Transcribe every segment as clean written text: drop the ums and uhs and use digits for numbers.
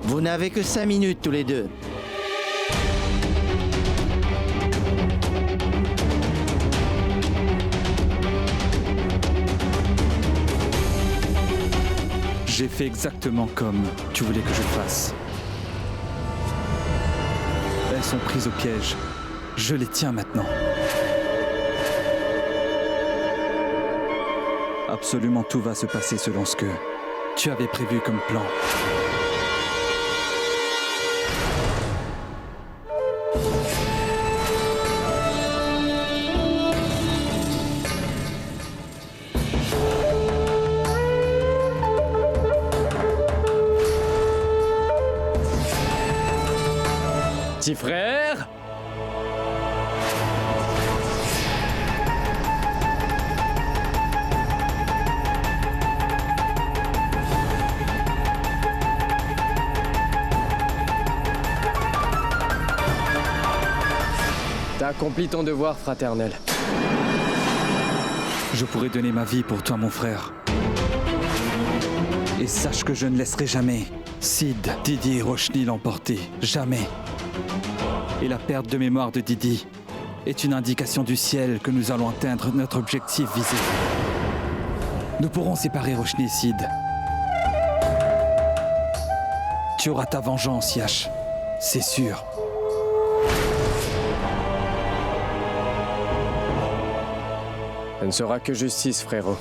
Vous n'avez que 5 minutes tous les deux. J'ai fait exactement comme tu voulais que je fasse. Elles sont prises au piège. Je les tiens maintenant. Absolument tout va se passer selon ce que tu avais prévu comme plan. Petit frère? T'as accompli ton devoir fraternel. Je pourrais donner ma vie pour toi, mon frère. Et sache que je ne laisserai jamais Sid, Didi et Roshni l'emporter. Jamais. Et la perte de mémoire de Didi est une indication du ciel que nous allons atteindre notre objectif visé. Nous pourrons séparer Roshni et Sid. Tu auras ta vengeance, Yash. C'est sûr. Ce ne sera que justice, frérot.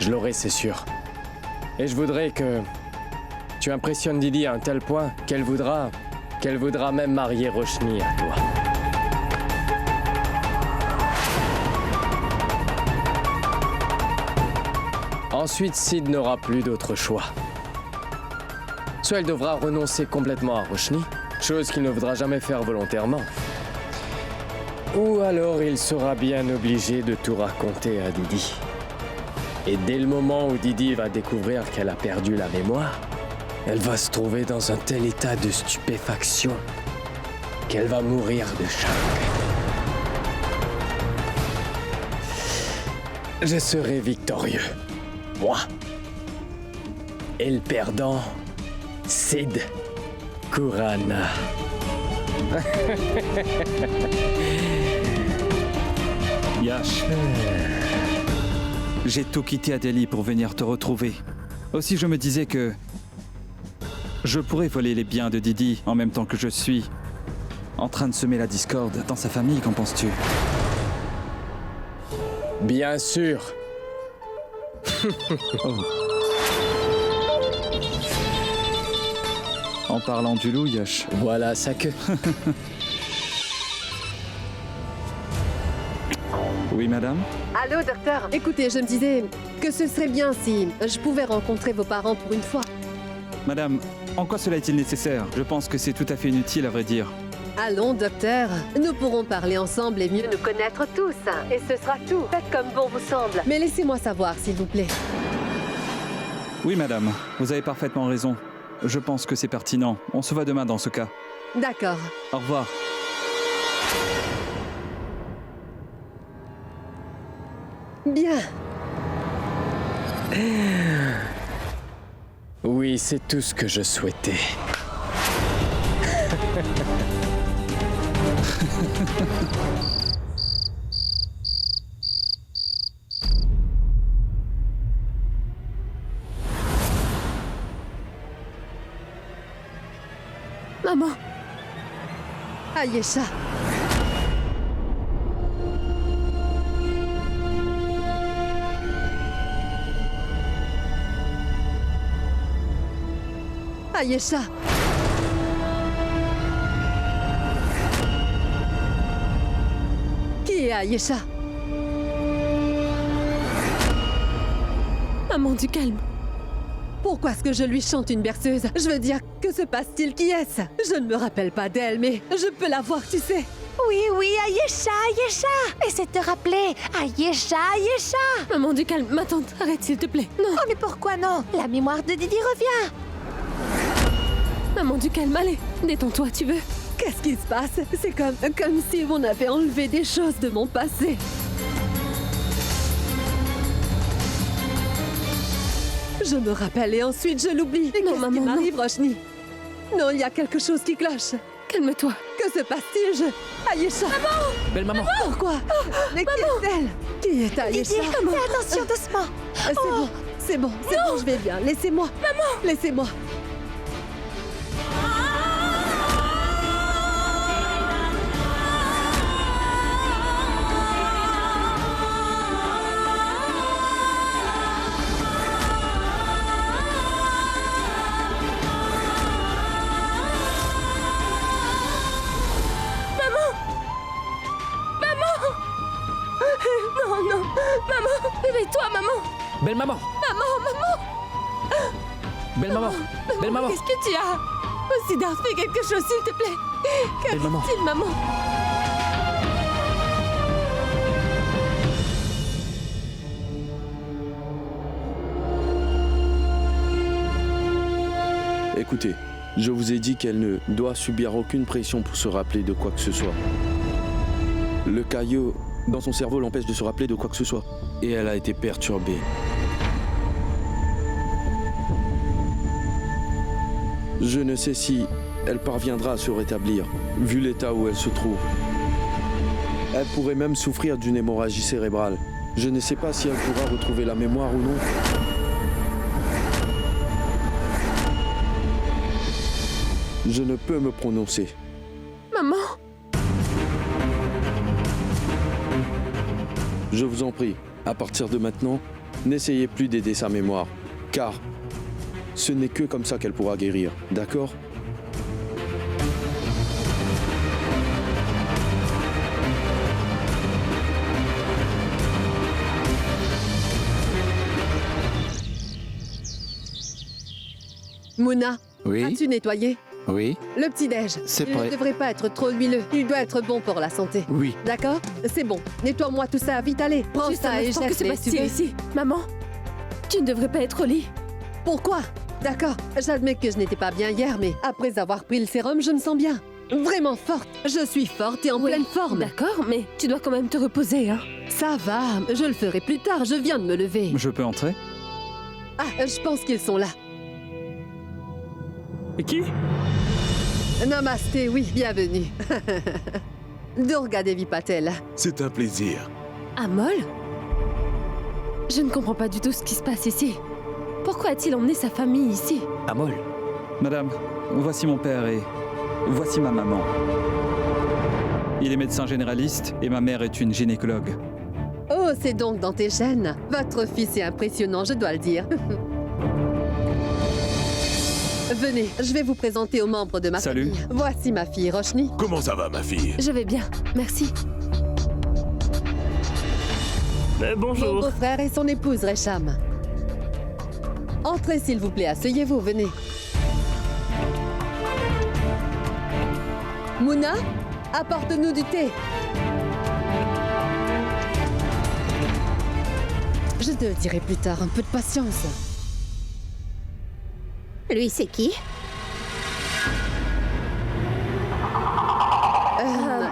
Je l'aurai, c'est sûr. Et je voudrais que tu impressionnes Didi à un tel point qu'elle voudra même marier Roshni à toi. Ensuite, Sid n'aura plus d'autre choix. Soit il devra renoncer complètement à Roshni, chose qu'il ne voudra jamais faire volontairement. Ou alors il sera bien obligé de tout raconter à Didi. Et dès le moment où Didi va découvrir qu'elle a perdu la mémoire, elle va se trouver dans un tel état de stupéfaction qu'elle va mourir de choc. Je serai victorieux. Moi. Et le perdant, Sid Kurana. Yash. J'ai tout quitté à Delhi pour venir te retrouver. Aussi, je me disais que je pourrais voler les biens de Didi en même temps que je suis en train de semer la discorde dans sa famille, qu'en penses-tu? Bien sûr. Oh. En parlant du loup, Yash. Voilà sa queue. Oui, madame? Allô, docteur? Écoutez, je me disais que ce serait bien si je pouvais rencontrer vos parents pour une fois. Madame, en quoi cela est-il nécessaire? Je pense que c'est tout à fait inutile, à vrai dire. Allons, docteur. Nous pourrons parler ensemble et mieux nous connaître tous. Et ce sera tout. Faites comme bon vous semble. Mais laissez-moi savoir, s'il vous plaît. Oui, madame, vous avez parfaitement raison. Je pense que c'est pertinent. On se voit demain dans ce cas. D'accord. Au revoir. Bien. Oui, c'est tout ce que je souhaitais. Maman. Ayesha. Ayesha. Qui est Ayesha? Maman, du calme. Pourquoi est-ce que je lui chante une berceuse? Je veux dire, que se passe-t-il? Qui est-ce? Je ne me rappelle pas d'elle, mais je peux la voir, tu sais. Oui, oui, Ayesha, Ayesha. Essaie de te rappeler. Ayesha, Ayesha. Maman, du calme. Ma tante, arrête, s'il te plaît. Non. Oh, mais pourquoi non? La mémoire de Didi revient. Maman, du calme. Allez, détends-toi, tu veux? Qu'est-ce qui se passe? C'est comme si on avait enlevé des choses de mon passé. Je me rappelle et ensuite je l'oublie. Mais qu'est-ce qui m'arrive, Roshni? Non, il y a quelque chose qui cloche. Calme-toi. Que se passe-t-il? Ayesha! Belle maman. Pourquoi? Mais qui est-elle? Qui est Ayesha? Didier, fais attention doucement. C'est bon, je vais bien. Laissez-moi. Maman! Laissez-moi. Non, non. Maman, réveille-toi, maman. Belle maman. Belle maman. Belle maman. Qu'est-ce que tu as? Oh, Siddharth, fais quelque chose, s'il te plaît. Belle maman. Qu'arrive-t-il, maman? Écoutez, je vous ai dit qu'elle ne doit subir aucune pression pour se rappeler de quoi que ce soit. Le caillot dans son cerveau l'empêche de se rappeler de quoi que ce soit. Et elle a été perturbée. Je ne sais si elle parviendra à se rétablir, vu l'état où elle se trouve. Elle pourrait même souffrir d'une hémorragie cérébrale. Je ne sais pas si elle pourra retrouver la mémoire ou non. Je ne peux me prononcer. Maman? Je vous en prie, à partir de maintenant, n'essayez plus d'aider sa mémoire, car ce n'est que comme ça qu'elle pourra guérir, d'accord ? Mouna, Oui. as-tu nettoyé? Oui. Le petit-déj. C'est Il prêt. ne devrait pas être trop huileux. Il doit être bon pour la santé. Oui. D'accord? C'est bon. Nettoie-moi tout ça, vite, allez. Prends Juste ça un et instant, que se jette-les, tu passe-t-il veux. ici? Maman? Tu ne devrais pas être au lit. Pourquoi? D'accord, j'admets que je n'étais pas bien hier, mais après avoir pris le sérum, je me sens bien. Vraiment forte. Je suis forte et en Oui, pleine forme. D'accord, mais tu dois quand même te reposer, hein. Ça va, je le ferai plus tard, je viens de me lever. Je peux entrer? Ah, je pense qu'ils sont là. Qui? Namasté, oui, bienvenue. Durga Devi Patel. C'est un plaisir. Amol? Je ne comprends pas du tout ce qui se passe ici. Pourquoi a-t-il emmené sa famille ici? Amol. Madame, voici mon père et voici ma maman. Il est médecin généraliste et ma mère est une gynécologue. Oh, c'est donc dans tes gènes. Votre fils est impressionnant, je dois le dire. Venez, je vais vous présenter aux membres de ma Salut. famille. Voici ma fille Roshni. Comment ça va, ma fille? Je vais bien, merci. Mon beau-frère et son épouse Resham. Entrez s'il vous plaît, asseyez-vous, venez. Mouna, apporte-nous du thé. Je te le dirai plus tard, un peu de patience. Lui, c'est qui?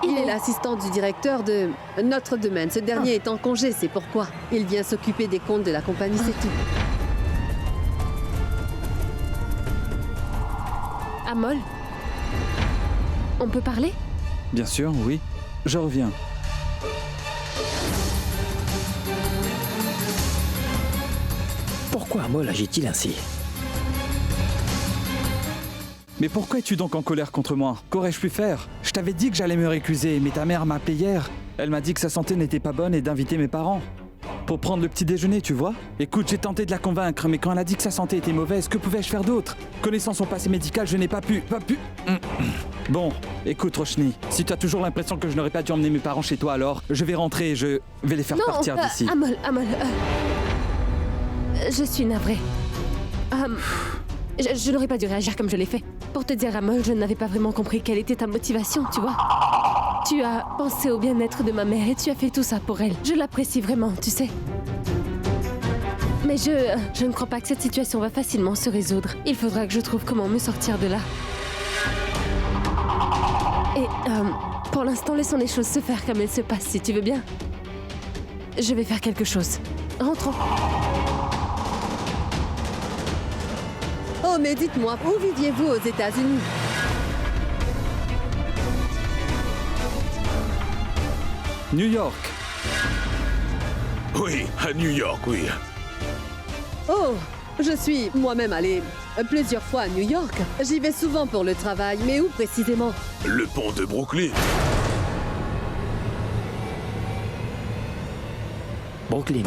Il est l'assistant du directeur de notre domaine. Ce dernier est en congé, c'est pourquoi. Il vient s'occuper des comptes de la compagnie, c'est tout. Amol? On peut parler? Bien sûr, oui. Je reviens. Pourquoi Amol agit-il ainsi? Mais pourquoi es-tu donc en colère contre moi? Qu'aurais-je pu faire? Je t'avais dit que j'allais me récuser, mais ta mère m'a appelé hier. Elle m'a dit que sa santé n'était pas bonne et d'inviter mes parents. Pour prendre le petit déjeuner, tu vois? Écoute, j'ai tenté de la convaincre, mais quand elle a dit que sa santé était mauvaise, que pouvais-je faire d'autre? Connaissant son passé médical, je n'ai pas pu. Bon, écoute Roshni, si tu as toujours l'impression que je n'aurais pas dû emmener mes parents chez toi, alors je vais rentrer et je vais les faire partir d'ici. Amol, je suis navrée. Je n'aurais pas dû réagir comme je l'ai fait. Pour te dire, Amol, je n'avais pas vraiment compris quelle était ta motivation, tu vois. Tu as pensé au bien-être de ma mère et tu as fait tout ça pour elle. Je l'apprécie vraiment, tu sais. Mais je ne crois pas que cette situation va facilement se résoudre. Il faudra que je trouve comment me sortir de là. Et pour l'instant, laissons les choses se faire comme elles se passent, si tu veux bien. Je vais faire quelque chose. Rentrons. Oh, Oh, mais dites-moi, où viviez-vous aux États-Unis? New York. Oui, à New York, oui. Oh, je suis moi-même allée plusieurs fois à New York. J'y vais souvent pour le travail, mais où précisément? Le pont de Brooklyn. Brooklyn.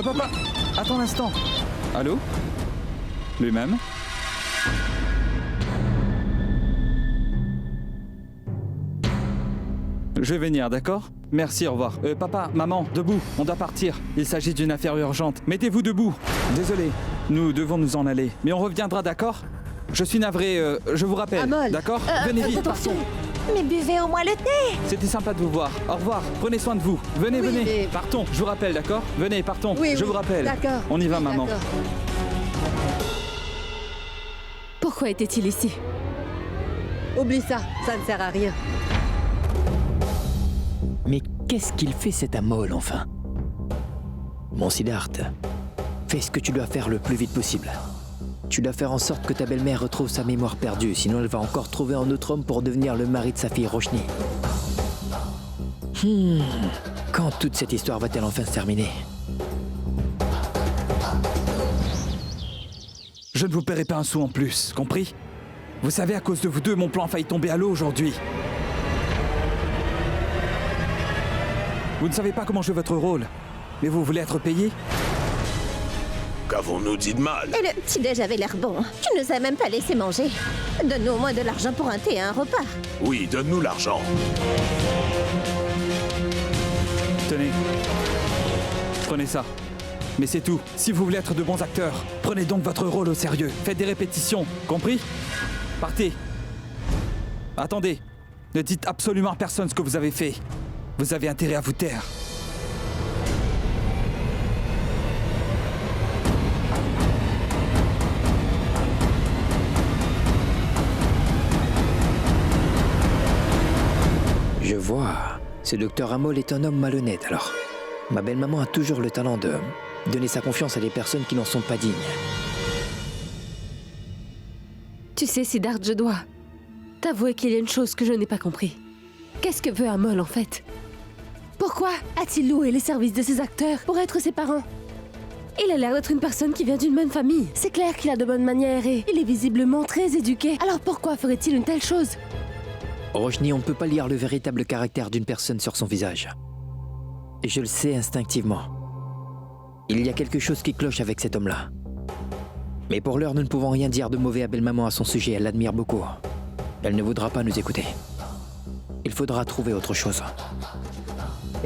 Papa, attends un instant. Allô? Lui-même? Je vais venir, d'accord? Merci, au revoir. Papa, maman, debout, on doit partir. Il s'agit d'une affaire urgente. Mettez-vous debout. Désolé, nous devons nous en aller. Mais on reviendra, d'accord? Je suis navré, je vous rappelle. Amol. D'accord? Venez vite, partons. Mais buvez au moins le thé. C'était sympa de vous voir. Au revoir, prenez soin de vous. Venez, Oui, venez. mais- Partons, je vous rappelle, d'accord? Venez, partons. Oui, je oui, vous rappelle. D'accord. On y va, Oui, maman. d'accord. Pourquoi était-il ici? Oublie ça, ça ne sert à rien. Mais qu'est-ce qu'il fait cet Amol, enfin? Mon Siddharth, fais ce que tu dois faire le plus vite possible. Tu dois faire en sorte que ta belle-mère retrouve sa mémoire perdue, sinon elle va encore trouver un autre homme pour devenir le mari de sa fille Roshni. Quand toute cette histoire va-t-elle enfin se terminer? Je ne vous paierai pas un sou en plus, compris? Vous savez, à cause de vous deux, mon plan a failli tomber à l'eau aujourd'hui. Vous ne savez pas comment jouer votre rôle, mais vous voulez être payé? Qu'avons-nous dit de mal? Et le petit-déj avait l'air bon. Tu nous as même pas laissé manger. Donne-nous au moins de l'argent pour un thé et un repas. Oui, donne-nous l'argent. Tenez. Prenez ça. Mais c'est tout. Si vous voulez être de bons acteurs, prenez donc votre rôle au sérieux. Faites des répétitions, compris? Partez. Attendez. Ne dites absolument à personne ce que vous avez fait. Vous avez intérêt à vous taire. Je vois. Ce docteur Amol est un homme malhonnête, alors. Ma belle-maman a toujours le talent de donner sa confiance à des personnes qui n'en sont pas dignes. Tu sais, Siddharth, je dois t'avouer qu'il y a une chose que je n'ai pas compris. Qu'est-ce que veut Amol, en fait? Pourquoi a-t-il loué les services de ses acteurs pour être ses parents? Il a l'air d'être une personne qui vient d'une même famille. C'est clair qu'il a de bonnes manières et il est visiblement très éduqué. Alors pourquoi ferait-il une telle chose? Roshni, on ne peut pas lire le véritable caractère d'une personne sur son visage. Et je le sais instinctivement. Il y a quelque chose qui cloche avec cet homme-là. Mais pour l'heure, nous ne pouvons rien dire de mauvais à belle-maman à son sujet, elle l'admire beaucoup. Elle ne voudra pas nous écouter. Il faudra trouver autre chose.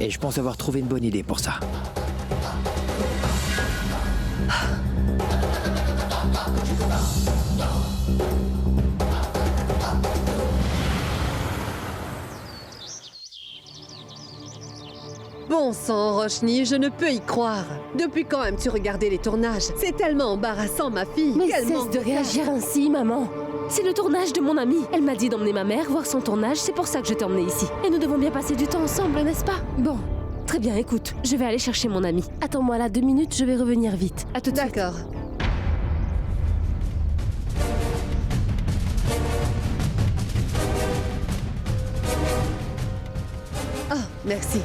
Et je pense avoir trouvé une bonne idée pour ça. Bon sang, Roshni, je ne peux y croire. Depuis quand aimes-tu regarder les tournages? C'est tellement embarrassant, ma fille. Mais Quel cesse manque de réagir ainsi, maman. C'est le tournage de mon amie. Elle m'a dit d'emmener ma mère voir son tournage, c'est pour ça que je t'ai emmenée ici. Et nous devons bien passer du temps ensemble, n'est-ce pas? Bon, très bien, écoute, je vais aller chercher mon amie. Attends-moi là 2 minutes, je vais revenir vite. À tout de suite. D'accord. Ah, merci.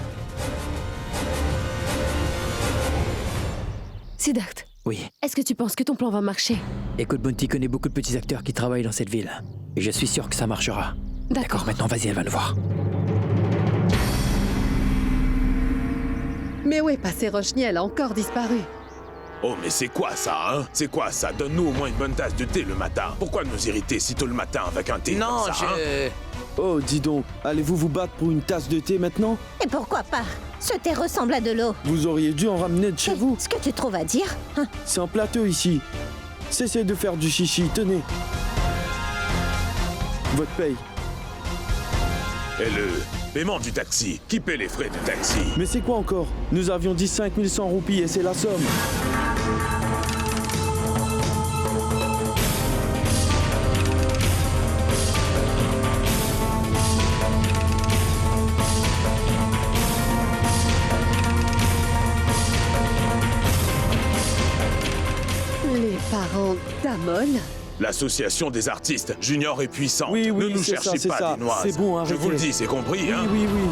Siddharth, Oui. est-ce que tu penses que ton plan va marcher? Écoute, Bounty connaît beaucoup de petits acteurs qui travaillent dans cette ville. Et je suis sûr que ça marchera. D'accord, maintenant vas-y, elle va nous voir. Mais où est passée Roshni? Elle a encore disparu. Oh, mais c'est quoi ça, hein? C'est quoi ça? Donne-nous au moins une bonne tasse de thé le matin. Pourquoi nous irriter si tôt le matin avec un thé Non, comme ça, hein? Oh, dis donc, allez-vous vous battre pour une tasse de thé maintenant? Et pourquoi pas? Ce thé ressemble à de l'eau. Vous auriez dû en ramener de chez vous. Ce que tu trouves à dire? Hein? C'est un plateau ici. Cessez de faire du chichi, tenez. Votre paye. Et le paiement du taxi. Qui paie les frais du taxi? Mais c'est quoi encore? Nous avions dit 5100 roupies et c'est la somme. Les parents d'Amol? L'association des artistes, Junior et Puissant. Oui, oui, ne nous c'est ça, cherchez c'est pas ça. des noises. C'est bon, Je vous le arrêtez. dis, c'est compris, hein? Oui, oui, oui.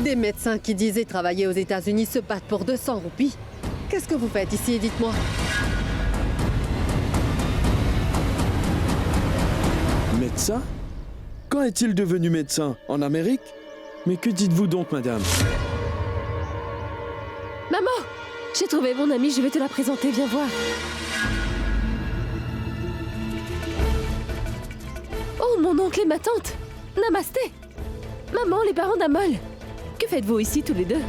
Des médecins qui disaient travailler aux États-Unis se battent pour 200 roupies. Qu'est-ce que vous faites ici, dites-moi? Médecin? Quand est-il devenu médecin? En Amérique? Mais que dites-vous donc, madame? Maman! J'ai trouvé mon amie, je vais te la présenter, viens voir. Oh, mon oncle et ma tante! Namasté! Maman, les parents d'Amol! Que faites-vous ici tous les deux?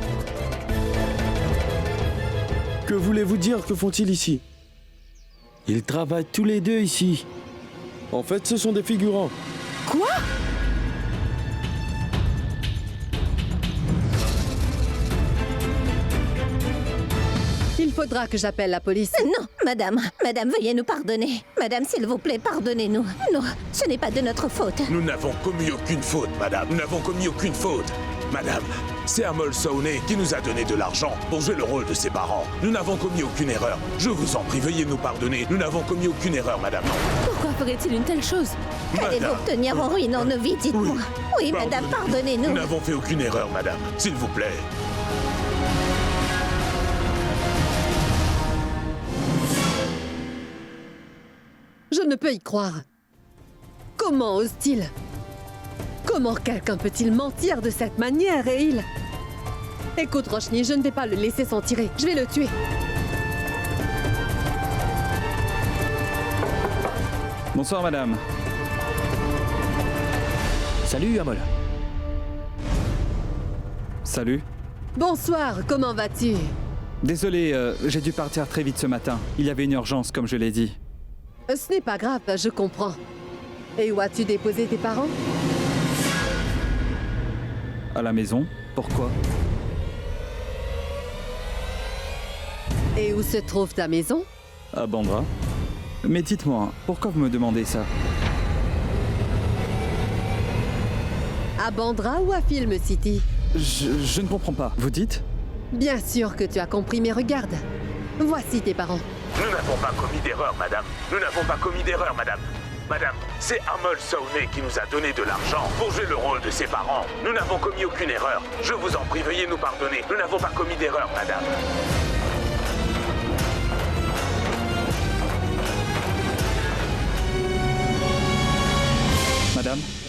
Que voulez-vous dire? Que font-ils ici? Ils travaillent tous les deux ici. En fait, ce sont des figurants. Quoi? Il faudra que j'appelle la police. Non, madame. Madame, veuillez nous pardonner. Madame, s'il vous plaît, pardonnez-nous. Non, ce n'est pas de notre faute. Nous n'avons commis aucune faute, madame. Nous n'avons commis aucune faute. Madame, c'est Amol Saoné qui nous a donné de l'argent pour jouer le rôle de ses parents. Nous n'avons commis aucune erreur. Je vous en prie, veuillez nous pardonner. Nous n'avons commis aucune erreur, madame. Pourquoi ferait-il une telle chose? Qu'allez-vous Madame. obtenir en ruinant nos vies, dites-moi? Oui, madame, Nous pardonnez-nous. n'avons fait aucune erreur, madame. S'il vous plaît. Je ne peux y croire. Comment ose-t-il? Comment quelqu'un peut-il mentir de cette manière, et il... Écoute, Roshni, je ne vais pas le laisser s'en tirer. Je vais le tuer. Bonsoir, madame. Salut, Amol. Salut. Bonsoir, comment vas-tu? Désolé, j'ai dû partir très vite ce matin. Il y avait une urgence, comme je l'ai dit. Ce n'est pas grave, je comprends. Et où as-tu déposé tes parents? À la maison. Pourquoi? Et où se trouve ta maison? À Bandra. Mais dites-moi, pourquoi vous me demandez ça? À Bandra ou à Film City? Je ne comprends pas. Vous dites? Bien sûr que tu as compris, mais regarde. Voici tes parents. Nous n'avons pas commis d'erreur, madame. Nous n'avons pas commis d'erreur, madame. Madame, c'est Amol Saoné qui nous a donné de l'argent pour jouer le rôle de ses parents. Nous n'avons commis aucune erreur. Je vous en prie, veuillez nous pardonner. Nous n'avons pas commis d'erreur, madame.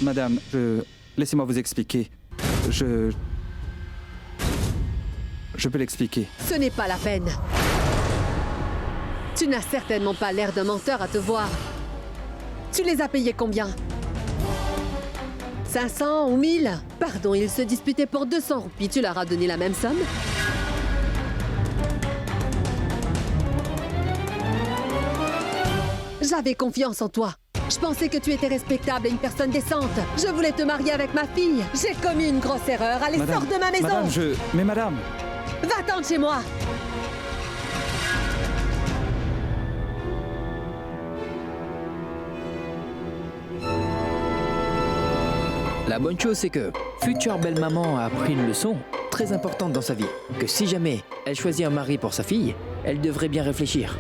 Madame, laissez-moi vous expliquer. Je peux l'expliquer. Ce n'est pas la peine. Tu n'as certainement pas l'air d'un menteur à te voir. Tu les as payés combien? 500 ou 1000? Pardon, ils se disputaient pour 200 roupies. Tu leur as donné la même somme? J'avais confiance en toi. Je pensais que tu étais respectable et une personne décente. Je voulais te marier avec ma fille. J'ai commis une grosse erreur. Allez, sors de ma maison! Mais madame... Va-t'en de chez moi! La bonne chose, c'est que future belle-maman a appris une leçon très importante dans sa vie. Que si jamais elle choisit un mari pour sa fille, elle devrait bien réfléchir.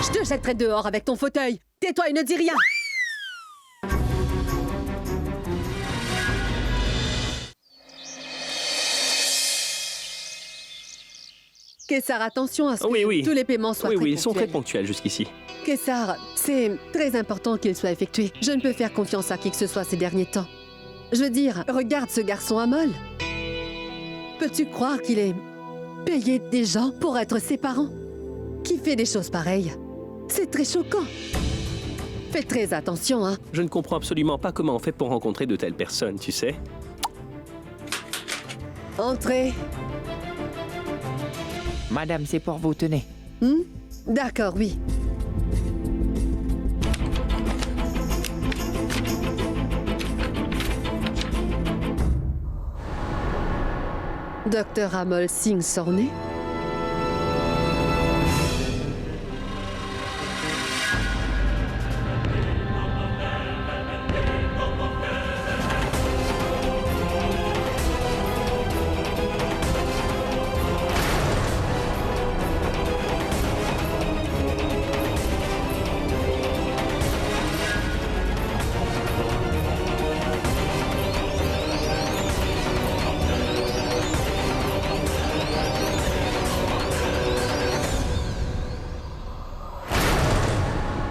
Je te jetterai dehors avec ton fauteuil. Tais-toi et ne dis rien. Kessar, attention à ce que tous les paiements soient Oui, ils sont très ponctuels. ponctuels jusqu'ici. Kessar, c'est très important qu'ils soient effectués. Je ne peux faire confiance à qui que ce soit ces derniers temps. Je veux dire, regarde ce garçon Amol. Peux-tu croire qu'il est payé des gens pour être ses parents? Qui fait des choses pareilles? C'est très choquant. Fais très attention, hein. Je ne comprends absolument pas comment on fait pour rencontrer de telles personnes, tu sais. Entrez. Madame, c'est pour vous, tenez. D'accord, oui. Docteur Amol Singh Saoné.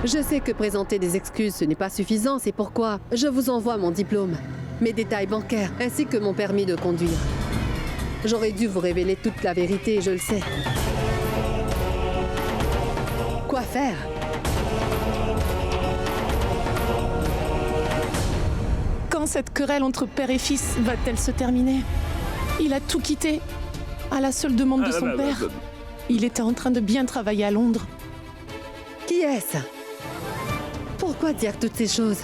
Je sais que présenter des excuses, ce n'est pas suffisant, c'est pourquoi je vous envoie mon diplôme, mes détails bancaires, ainsi que mon permis de conduire. J'aurais dû vous révéler toute la vérité, je le sais. Quoi faire? Quand cette querelle entre père et fils va-t-elle se terminer? Il a tout quitté, à la seule demande de son père. Il était en train de bien travailler à Londres. Qui est-ce? Pourquoi dire toutes ces choses?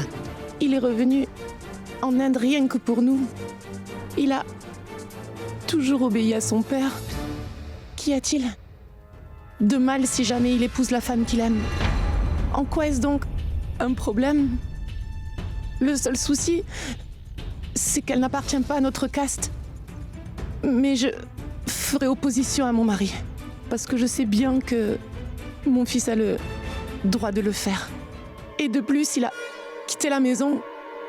Il est revenu en Inde rien que pour nous. Il a toujours obéi à son père. Qu'y a-t-il de mal si jamais il épouse la femme qu'il aime? En quoi est-ce donc un problème? Le seul souci, c'est qu'elle n'appartient pas à notre caste. Mais je ferai opposition à mon mari, parce que je sais bien que mon fils a le droit de le faire. Et de plus, il a quitté la maison,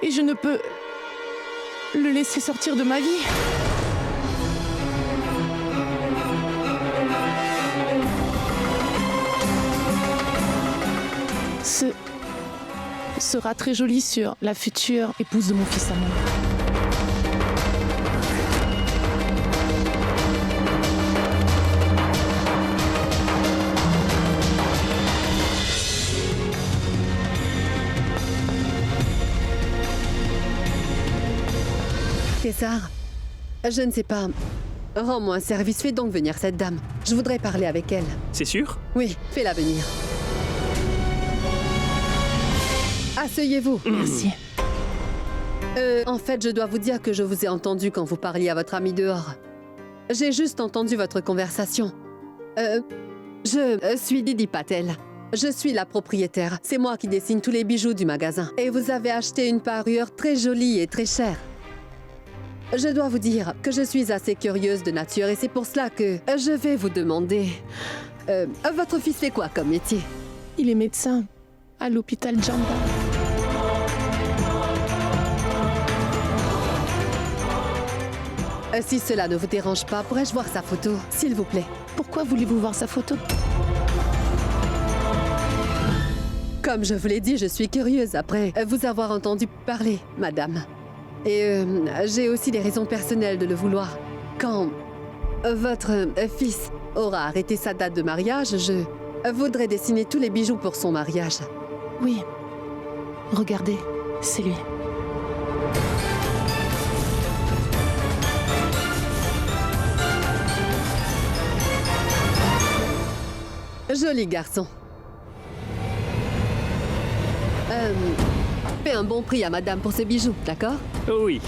et je ne peux le laisser sortir de ma vie. Ce sera très joli sur la future épouse de mon fils à moi. Kessar, je ne sais pas. Rends-moi un service, fais donc venir cette dame. Je voudrais parler avec elle. C'est sûr? Oui, fais-la venir. Asseyez-vous. Merci. En fait, je dois vous dire que je vous ai entendu quand vous parliez à votre ami dehors. J'ai juste entendu votre conversation. Je suis Didi Patel. Je suis la propriétaire. C'est moi qui dessine tous les bijoux du magasin. Et vous avez acheté une parure très jolie et très chère. Je dois vous dire que je suis assez curieuse de nature et c'est pour cela que je vais vous demander... votre fils fait quoi comme métier? Il est médecin à l'hôpital Jamba. Si cela ne vous dérange pas, pourrais-je voir sa photo, s'il vous plaît? Pourquoi voulez-vous voir sa photo? Comme je vous l'ai dit, je suis curieuse après vous avoir entendu parler, madame. Et j'ai aussi des raisons personnelles de le vouloir. Quand votre fils aura arrêté sa date de mariage, je voudrais dessiner tous les bijoux pour son mariage. Oui. Regardez, c'est lui. Joli garçon. Fais un bon prix à madame pour ses bijoux, d'accord? Oui.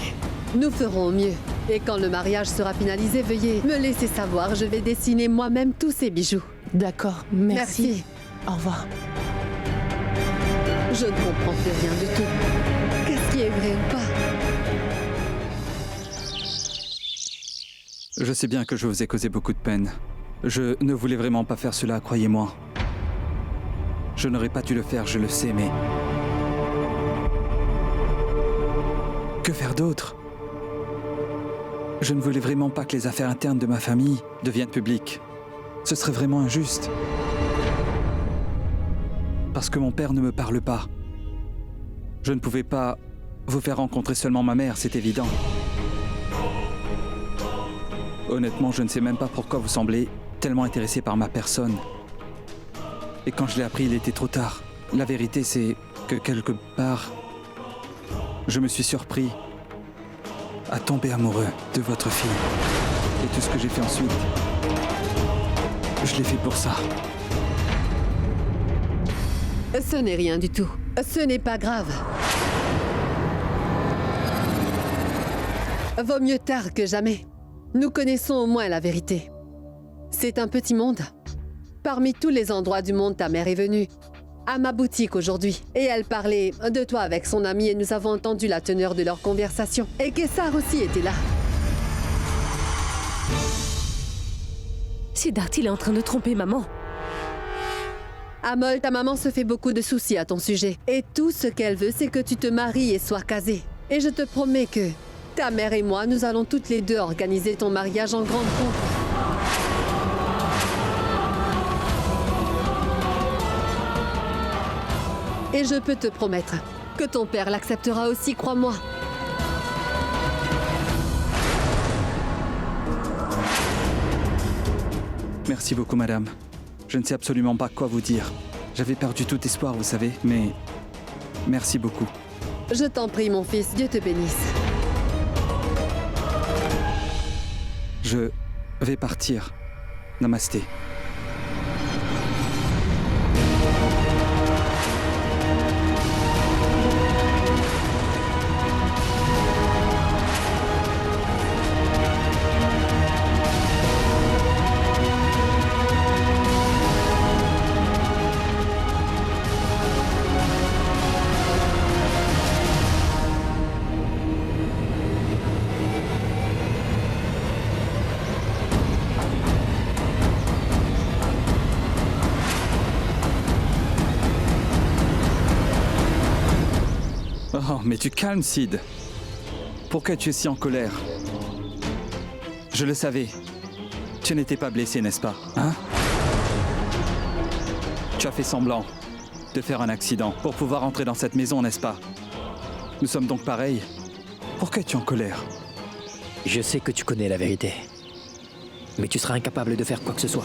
Nous ferons au mieux. Et quand le mariage sera finalisé, veuillez me laisser savoir. Je vais dessiner moi-même tous ces bijoux. D'accord, merci. Merci. Au revoir. Je ne comprends plus rien du tout. Qu'est-ce qui est vrai ou pas? Je sais bien que je vous ai causé beaucoup de peine. Je ne voulais vraiment pas faire cela, croyez-moi. Je n'aurais pas dû le faire, je le sais, mais... Que faire d'autre? Je ne voulais vraiment pas que les affaires internes de ma famille deviennent publiques. Ce serait vraiment injuste. Parce que mon père ne me parle pas. Je ne pouvais pas vous faire rencontrer seulement ma mère, c'est évident. Honnêtement, je ne sais même pas pourquoi vous semblez tellement intéressé par ma personne. Et quand je l'ai appris, il était trop tard. La vérité, c'est que quelque part, je me suis surpris à tomber amoureux de votre fille. Et tout ce que j'ai fait ensuite, je l'ai fait pour ça. Ce n'est rien du tout. Ce n'est pas grave. Vaut mieux tard que jamais. Nous connaissons au moins la vérité. C'est un petit monde. Parmi tous les endroits du monde, ta mère est venue à ma boutique aujourd'hui. Et elle parlait de toi avec son amie et nous avons entendu la teneur de leur conversation. Et Kessar aussi était là. Siddharth, il est en train de tromper maman. Amol, ta maman se fait beaucoup de soucis à ton sujet. Et tout ce qu'elle veut, c'est que tu te maries et sois casée. Et je te promets que ta mère et moi, nous allons toutes les deux organiser ton mariage en grande pompe. Et je peux te promettre que ton père l'acceptera aussi, crois-moi. Merci beaucoup, madame. Je ne sais absolument pas quoi vous dire. J'avais perdu tout espoir, vous savez, mais merci beaucoup. Je t'en prie, mon fils, Dieu te bénisse. Je vais partir. Namasté. Oh, mais tu calmes, Sid. Pourquoi tu es si en colère? Je le savais. Tu n'étais pas blessé, n'est-ce pas? Hein? Tu as fait semblant de faire un accident pour pouvoir entrer dans cette maison, n'est-ce pas? Nous sommes donc pareils. Pourquoi es-tu en colère? Je sais que tu connais la vérité. Mais tu seras incapable de faire quoi que ce soit.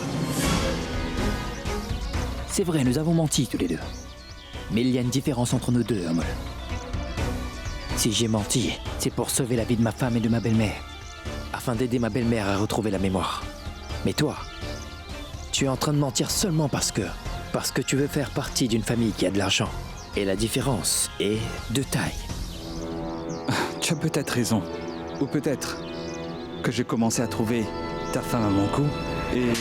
C'est vrai, nous avons menti tous les deux. Mais il y a une différence entre nous deux, Amol. Si j'ai menti, c'est pour sauver la vie de ma femme et de ma belle-mère, afin d'aider ma belle-mère à retrouver la mémoire. Mais toi, tu es en train de mentir seulement parce que tu veux faire partie d'une famille qui a de l'argent. Et la différence est de taille. Tu as peut-être raison. Ou peut-être que j'ai commencé à trouver ta femme à mon goût et...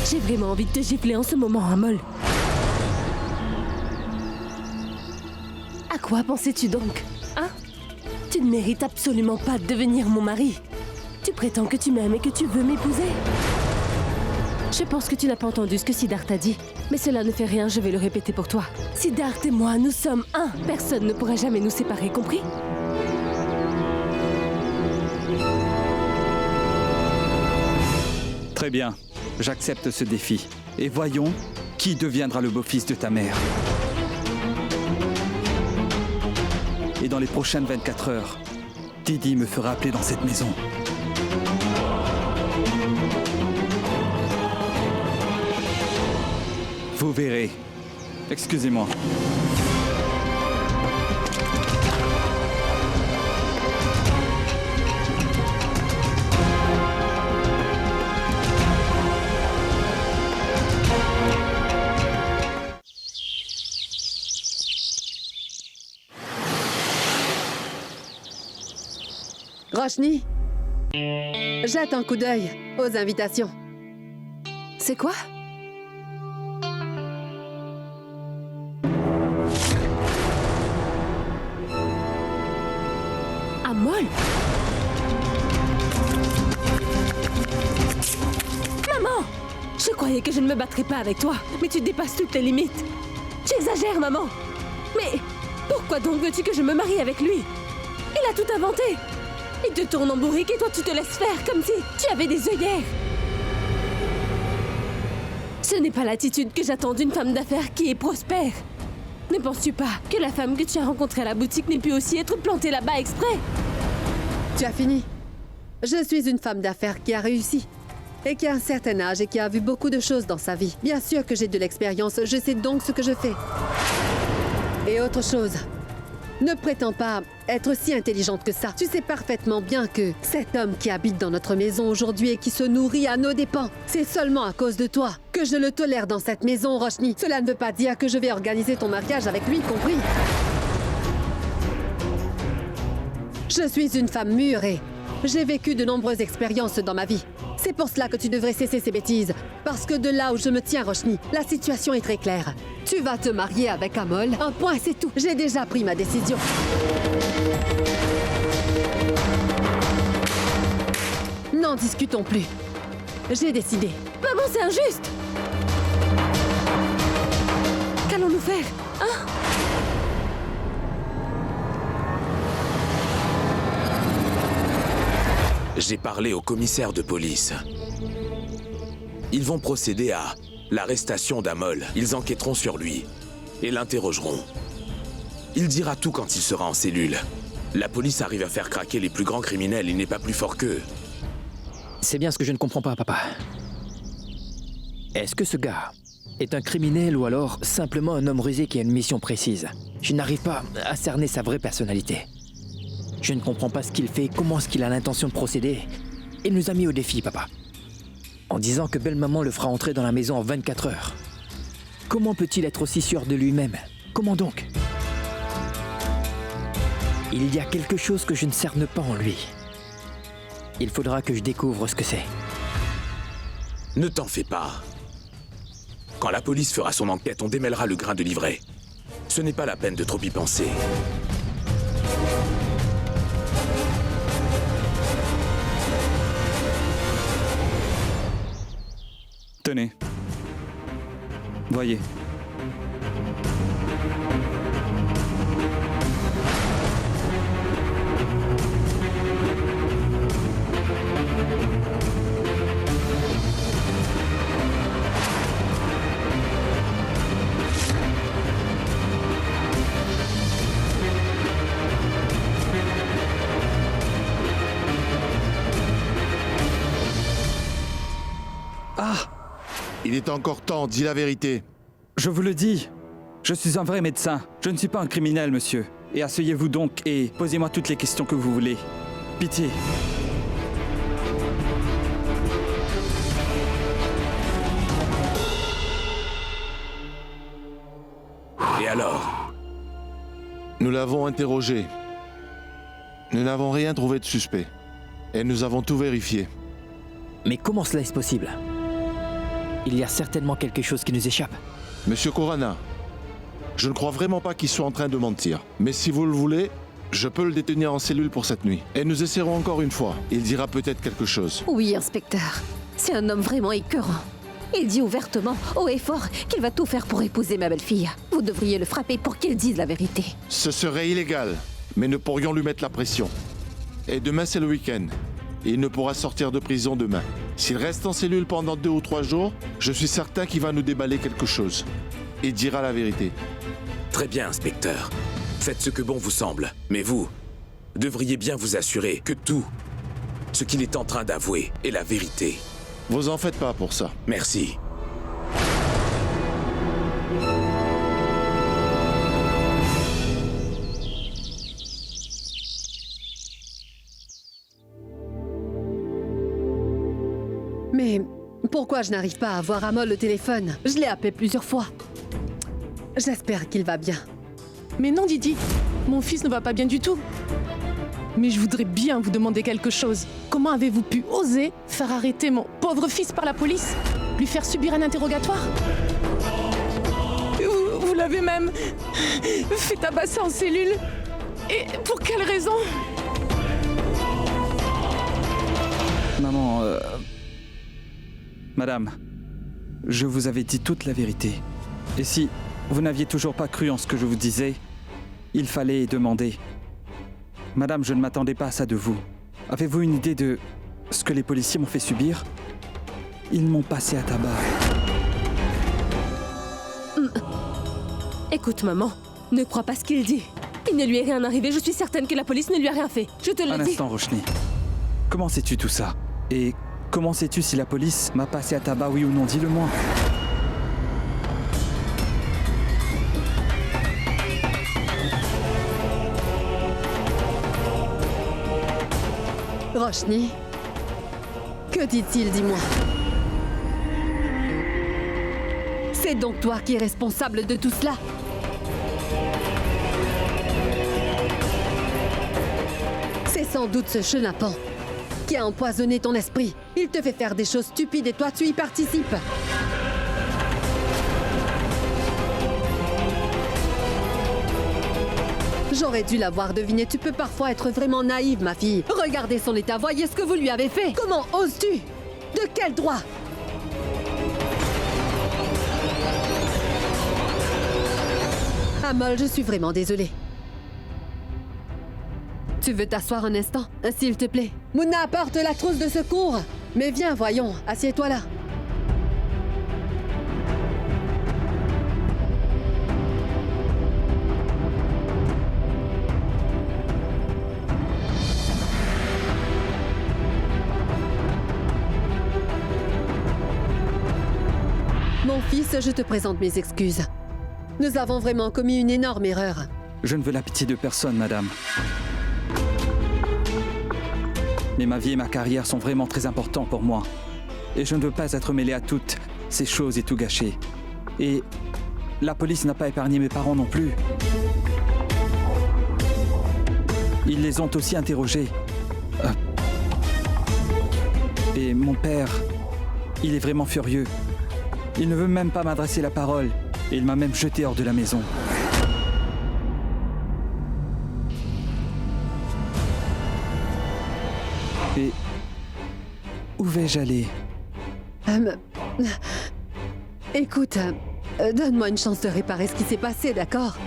J'ai vraiment envie de te gifler en ce moment, Amol. À quoi pensais-tu donc? Hein? Tu ne mérites absolument pas de devenir mon mari. Tu prétends que tu m'aimes et que tu veux m'épouser. Je pense que tu n'as pas entendu ce que Siddhartha a dit. Mais cela ne fait rien, je vais le répéter pour toi. Siddhartha et moi, nous sommes un. Personne ne pourra jamais nous séparer, compris? Très bien, j'accepte ce défi. Et voyons qui deviendra le beau-fils de ta mère. Et dans les prochaines 24 heures, Didi me fera appeler dans cette maison. Vous verrez. Excusez-moi. Roshni, jette un coup d'œil aux invitations. C'est quoi? Amol? Maman! Je croyais que je ne me battrais pas avec toi, mais tu dépasses toutes les limites. Tu exagères, maman! Mais pourquoi donc veux-tu que je me marie avec lui? Il a tout inventé! Il te tourne en bourrique et toi tu te laisses faire comme si tu avais des œillères. Ce n'est pas l'attitude que j'attends d'une femme d'affaires qui est prospère. Ne penses-tu pas que la femme que tu as rencontrée à la boutique n'ait pu aussi être plantée là-bas exprès? Tu as fini. Je suis une femme d'affaires qui a réussi. Et qui a un certain âge et qui a vu beaucoup de choses dans sa vie. Bien sûr que j'ai de l'expérience, je sais donc ce que je fais. Et autre chose, ne prétends pas être si intelligente que ça. Tu sais parfaitement bien que cet homme qui habite dans notre maison aujourd'hui et qui se nourrit à nos dépens, c'est seulement à cause de toi que je le tolère dans cette maison, Roshni. Cela ne veut pas dire que je vais organiser ton mariage avec lui, compris? Je suis une femme mûre et j'ai vécu de nombreuses expériences dans ma vie. C'est pour cela que tu devrais cesser ces bêtises. Parce que de là où je me tiens, Roshni, la situation est très claire. Tu vas te marier avec Amol. Un point, c'est tout. J'ai déjà pris ma décision. N'en discutons plus. J'ai décidé. Maman, c'est injuste! faire, hein? J'ai parlé au commissaire de police. Ils vont procéder à l'arrestation d'Amol. Ils enquêteront sur lui et l'interrogeront. Il dira tout quand il sera en cellule. La police arrive à faire craquer les plus grands criminels, il n'est pas plus fort qu'eux. C'est bien ce que je ne comprends pas, papa. Est-ce que ce gars est un criminel ou alors simplement un homme rusé qui a une mission précise? Je n'arrive pas à cerner sa vraie personnalité. Je ne comprends pas ce qu'il fait, comment est-ce qu'il a l'intention de procéder. Il nous a mis au défi, papa. En disant que belle-maman le fera entrer dans la maison en 24 heures. Comment peut-il être aussi sûr de lui-même? Comment donc? Il y a quelque chose que je ne cerne pas en lui. Il faudra que je découvre ce que c'est. Ne t'en fais pas. Quand la police fera son enquête, on démêlera le grain de livret. Ce n'est pas la peine de trop y penser. Tenez. Voyez. Il est encore temps, dis la vérité. Je vous le dis, je suis un vrai médecin. Je ne suis pas un criminel, monsieur. Et asseyez-vous donc et posez-moi toutes les questions que vous voulez. Pitié. Et alors? Nous l'avons interrogé. Nous n'avons rien trouvé de suspect. Et nous avons tout vérifié. Mais comment cela est possible? Il y a certainement quelque chose qui nous échappe. Monsieur Corana, je ne crois vraiment pas qu'il soit en train de mentir. Mais si vous le voulez, je peux le détenir en cellule pour cette nuit. Et nous essaierons encore une fois. Il dira peut-être quelque chose. Oui, inspecteur. C'est un homme vraiment écœurant. Il dit ouvertement, haut et fort, qu'il va tout faire pour épouser ma belle-fille. Vous devriez le frapper pour qu'il dise la vérité. Ce serait illégal, mais nous pourrions lui mettre la pression. Et demain, c'est le week-end. Il ne pourra sortir de prison demain. S'il reste en cellule pendant 2 ou 3 jours, je suis certain qu'il va nous déballer quelque chose. Il dira la vérité. Très bien, inspecteur. Faites ce que bon vous semble. Mais vous devriez bien vous assurer que tout ce qu'il est en train d'avouer est la vérité. Vous en faites pas pour ça. Merci. Mais pourquoi je n'arrive pas à avoir Amol au téléphone? Je l'ai appelé plusieurs fois. J'espère qu'il va bien. Mais non, Didi, mon fils ne va pas bien du tout. Mais je voudrais bien vous demander quelque chose. Comment avez-vous pu oser faire arrêter mon pauvre fils par la police? Lui faire subir un interrogatoire? Vous l'avez même fait tabasser en cellule. Et pour quelle raison? Maman, Madame, je vous avais dit toute la vérité. Et si vous n'aviez toujours pas cru en ce que je vous disais, il fallait demander. Madame, je ne m'attendais pas à ça de vous. Avez-vous une idée de ce que les policiers m'ont fait subir? Ils m'ont passé à tabac. Écoute, maman, ne crois pas ce qu'il dit. Il ne lui est rien arrivé, je suis certaine que la police ne lui a rien fait. Je te le dis. Un instant, Roshni. Comment sais-tu tout ça? Et comment sais-tu si la police m'a passé à tabac, oui ou non? Dis-le-moi. Roshni, que dit-il, dis-moi? C'est donc toi qui es responsable de tout cela? C'est sans doute ce chenapan qui a empoisonné ton esprit. Il te fait faire des choses stupides et toi tu y participes. J'aurais dû l'avoir deviné. Tu peux parfois être vraiment naïve, ma fille. Regardez son état, voyez ce que vous lui avez fait. Comment oses-tu? De quel droit? Amol, je suis vraiment désolée. Tu veux t'asseoir un instant, s'il te plaît? Mouna, apporte la trousse de secours. Mais viens, voyons, assieds-toi là. Mon fils, je te présente mes excuses. Nous avons vraiment commis une énorme erreur. Je ne veux la pitié de personne, madame. Mais ma vie et ma carrière sont vraiment très importants pour moi. Et je ne veux pas être mêlé à toutes ces choses et tout gâcher. Et la police n'a pas épargné mes parents non plus. Ils les ont aussi interrogés. Et mon père, il est vraiment furieux. Il ne veut même pas m'adresser la parole. Et il m'a même jeté hors de la maison. Et où vais-je aller? Écoute, donne-moi une chance de réparer ce qui s'est passé, d'accord?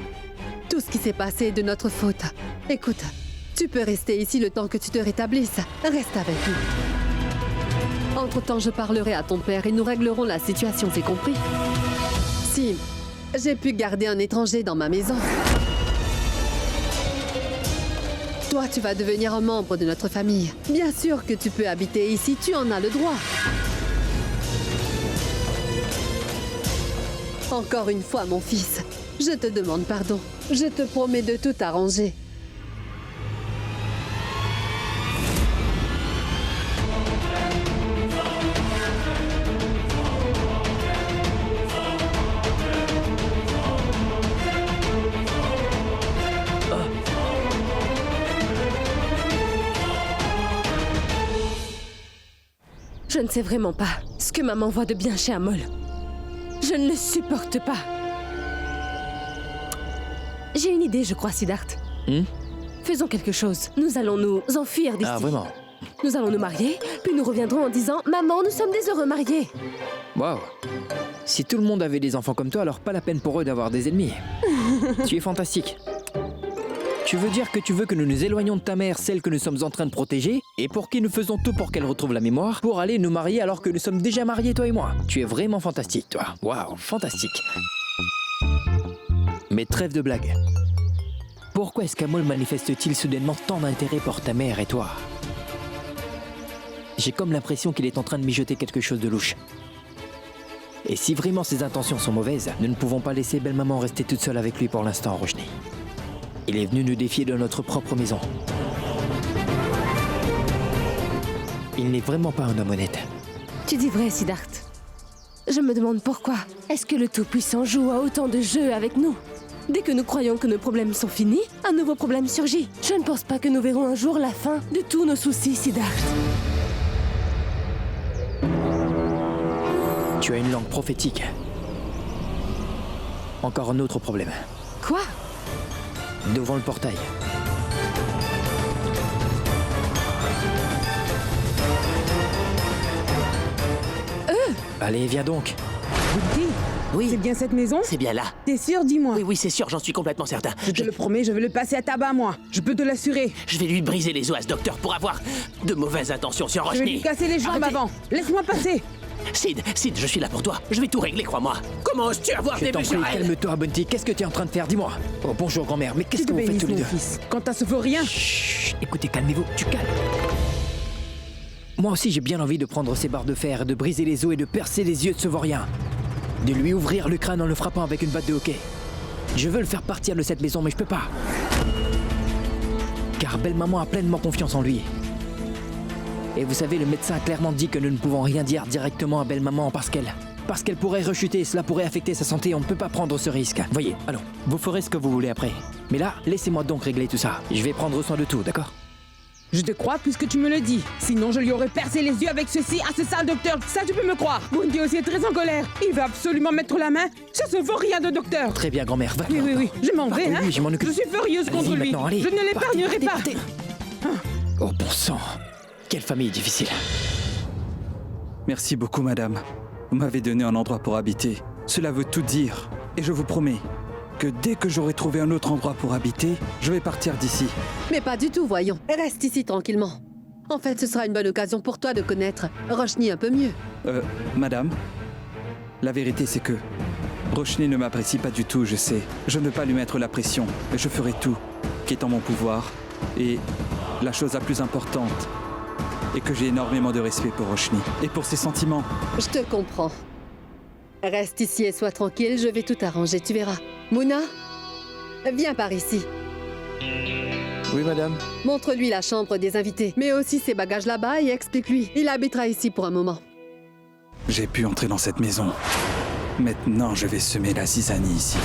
Tout ce qui s'est passé est de notre faute. Écoute, tu peux rester ici le temps que tu te rétablisses. Reste avec nous. Entre-temps, je parlerai à ton père et nous réglerons la situation, c'est compris? Si j'ai pu garder un étranger dans ma maison, toi, tu vas devenir un membre de notre famille. Bien sûr que tu peux habiter ici, tu en as le droit. Encore une fois, mon fils, je te demande pardon. Je te promets de tout arranger. Je ne sais vraiment pas ce que maman voit de bien chez Amol. Je ne le supporte pas. J'ai une idée, je crois, Siddharth. Faisons quelque chose. Nous allons nous enfuir d'ici. Ah, vraiment? Nous allons nous marier, puis nous reviendrons en disant « Maman, nous sommes des heureux mariés ». Waouh! Si tout le monde avait des enfants comme toi, alors pas la peine pour eux d'avoir des ennemis. Tu es fantastique. Tu veux dire que tu veux que nous nous éloignions de ta mère, celle que nous sommes en train de protéger, et pour qui nous faisons tout pour qu'elle retrouve la mémoire, pour aller nous marier alors que nous sommes déjà mariés, toi et moi. Tu es vraiment fantastique, toi. Waouh, fantastique. Mais trêve de blague. Pourquoi est-ce qu'Amol manifeste-t-il soudainement tant d'intérêt pour ta mère et toi? J'ai comme l'impression qu'il est en train de mijoter quelque chose de louche. Et si vraiment ses intentions sont mauvaises, nous ne pouvons pas laisser belle-maman rester toute seule avec lui pour l'instant, Roshni. Il est venu nous défier de notre propre maison. Il n'est vraiment pas un homme honnête. Tu dis vrai, Siddharth. Je me demande pourquoi. Est-ce que le Tout-Puissant joue à autant de jeux avec nous? Dès que nous croyons que nos problèmes sont finis, un nouveau problème surgit. Je ne pense pas que nous verrons un jour la fin de tous nos soucis, Siddharth. Tu as une langue prophétique. Encore un autre problème. Quoi? Devant le portail. Allez, viens donc. Bunty, Oui. c'est bien cette maison? C'est bien là. T'es sûr, dis-moi? Oui, c'est sûr, j'en suis complètement certain. Je te le promets, je vais le passer à tabac, moi. Je peux te l'assurer. Je vais lui briser les os à ce docteur pour avoir de mauvaises intentions sur Je vais lui Roshni. casser les jambes Arrêtez. avant. Laisse-moi passer. Sid, je suis là pour toi. Je vais tout régler, crois-moi. Comment oses-tu avoir Je des t'en vues prie, sur elle? calme-toi, Bunty. Qu'est-ce que tu es en train de faire? Dis-moi. Oh, bonjour, grand-mère. Mais qu'est-ce Tu te que vous faites bénisses, tous les mon deux? fils. Quand à ce vaut rien. Chut, écoutez, calmez-vous. Tu calmes. Moi aussi, j'ai bien envie de prendre ces barres de fer, de briser les os et de percer les yeux de ce vaurien. De lui ouvrir le crâne en le frappant avec une batte de hockey. Je veux le faire partir de cette maison, mais je peux pas. Car belle-maman a pleinement confiance en lui. Et vous savez, le médecin a clairement dit que nous ne pouvons rien dire directement à belle-maman parce qu'elle pourrait rechuter et cela pourrait affecter sa santé. On ne peut pas prendre ce risque. Voyez, allons, vous ferez ce que vous voulez après. Mais là, laissez-moi donc régler tout ça. Je vais prendre soin de tout, d'accord? Je te crois puisque tu me le dis. Sinon, je lui aurais percé les yeux avec ceci à ce sale docteur. Ça, tu peux me croire. Bunty aussi est très en colère. Il va absolument mettre la main sur ce vaurien de docteur. Très bien, grand-mère, va. Oui. Je m'en vais, hein. Oui, je m'en occupe. Je suis furieuse contre Allez-y lui. maintenant, allez. Je ne l'épargnerai pas. Partez. Oh bon sang. Quelle famille difficile. Merci beaucoup, madame. Vous m'avez donné un endroit pour habiter. Cela veut tout dire. Et je vous promets que dès que j'aurai trouvé un autre endroit pour habiter, je vais partir d'ici. Mais pas du tout, voyons. Reste ici tranquillement. En fait, ce sera une bonne occasion pour toi de connaître Roshni un peu mieux. Madame, la vérité c'est que Roshni ne m'apprécie pas du tout, je sais. Je ne veux pas lui mettre la pression, mais je ferai tout qui est en mon pouvoir. Et la chose la plus importante est que j'ai énormément de respect pour Roshni et pour ses sentiments. Je te comprends. Reste ici et sois tranquille, je vais tout arranger, tu verras. Mouna, viens par ici. Oui, madame. Montre-lui la chambre des invités, mais aussi ses bagages là-bas et explique-lui. Il habitera ici pour un moment. J'ai pu entrer dans cette maison. Maintenant, je vais semer la zizanie ici.